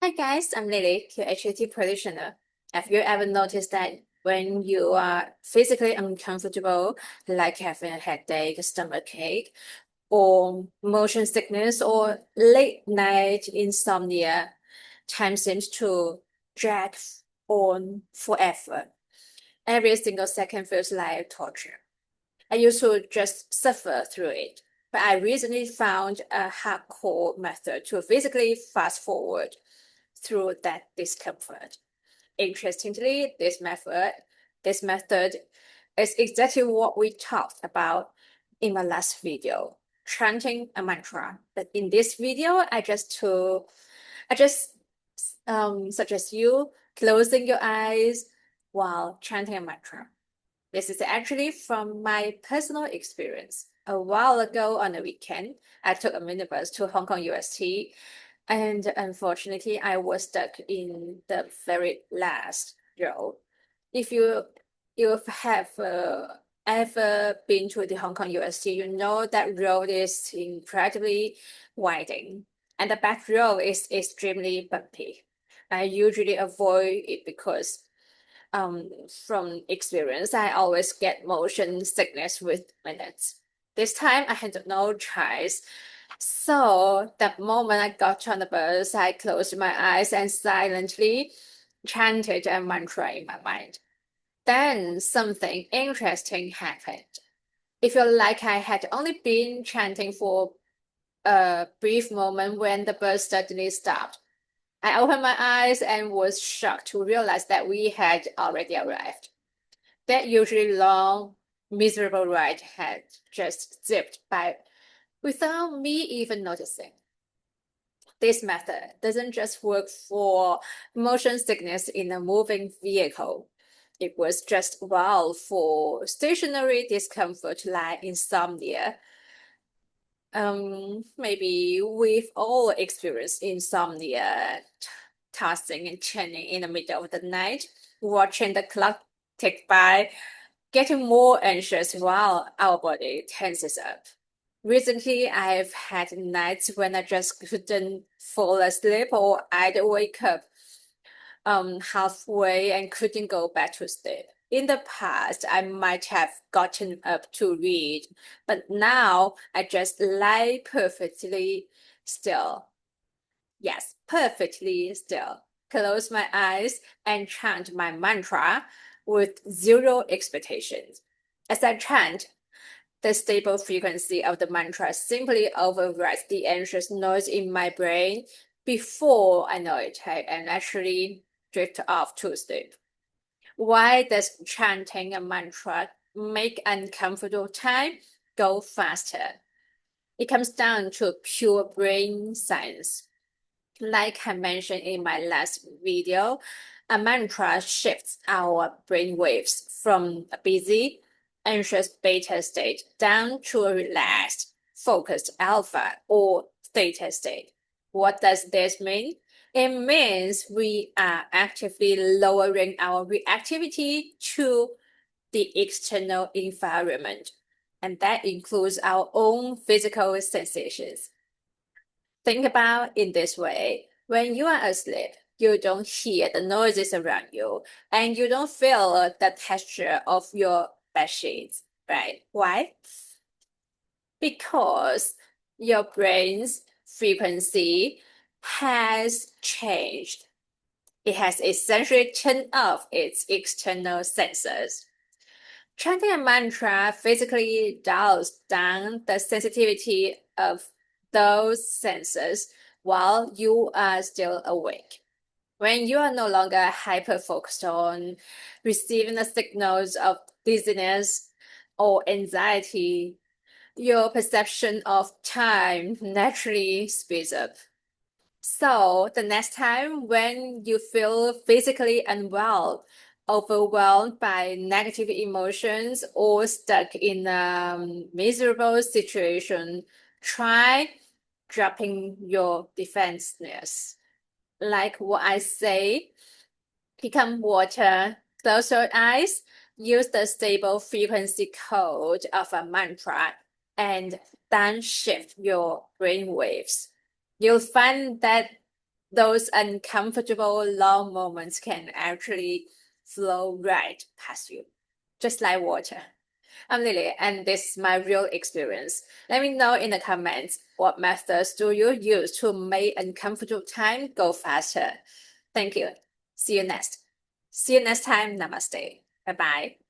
Hi guys, I'm Lili, QHHT Practitioner. Have you ever noticed that when you are physically uncomfortable, like having a headache, stomachache, or motion sickness, or late night insomnia, time seems to drag on forever. Every single second feels like torture. I used to just suffer through it, but I recently found a hardcore method to physically fast forward through that discomfort. Interestingly, this method is exactly what we talked about in my last video, chanting a mantra. But in this video, I just suggest you closing your eyes while chanting a mantra. This is actually from my personal experience. A while ago on the weekend, I took a minibus to Hong Kong UST, and unfortunately, I was stuck in the very last row. If you have ever been to the Hong Kong UST, you know that road is incredibly winding, and the back row is extremely bumpy. I usually avoid it because from experience, I always get motion sickness with minutes. This time I had no choice. So the moment I got on the bus, I closed my eyes and silently chanted a mantra in my mind. Then something interesting happened. It felt like I had only been chanting for a brief moment when the bus suddenly stopped. I opened my eyes and was shocked to realize that we had already arrived. That usually long, miserable ride had just zipped by without me even noticing. This method doesn't just work for motion sickness in a moving vehicle. It was just well for stationary discomfort like insomnia. Maybe we've all experienced insomnia, tossing and turning in the middle of the night, watching the clock tick by, getting more anxious while our body tenses up. Recently, I've had nights when I just couldn't fall asleep or I'd wake up halfway and couldn't go back to sleep. In the past, I might have gotten up to read, but now I just lie perfectly still. Yes, perfectly still. Close my eyes and chant my mantra with zero expectations. As I chant, the stable frequency of the mantra simply overrides the anxious noise in my brain. Before I know it, I actually drift off to sleep. Why does chanting a mantra make uncomfortable time go faster? It comes down to pure brain science. Like I mentioned in my last video, a mantra shifts our brain waves from a busy, anxious beta state down to a relaxed, focused alpha or theta state. What does this mean? It means we are actively lowering our reactivity to the external environment, and that includes our own physical sensations. Think about in this way. When you are asleep, you don't hear the noises around you and you don't feel the texture of your bed sheets, right? Why? Because your brain's frequency has changed. It has essentially turned off its external sensors. Chanting a mantra physically dials down the sensitivity of those sensors while you are still awake. When you are no longer hyper focused on receiving the signals of dizziness or anxiety, your perception of time naturally speeds up. So, the next time when you feel physically unwell, overwhelmed by negative emotions, or stuck in a miserable situation, try dropping your defenseness. Like what I say, become water, close your eyes, use the stable frequency code of a mantra, and downshift your brain waves. You'll find that those uncomfortable long moments can actually flow right past you, just like water. I'm Lili, and this is my real experience. Let me know in the comments what methods do you use to make uncomfortable time go faster. Thank you. See you next. See you next time. Namaste. Bye bye.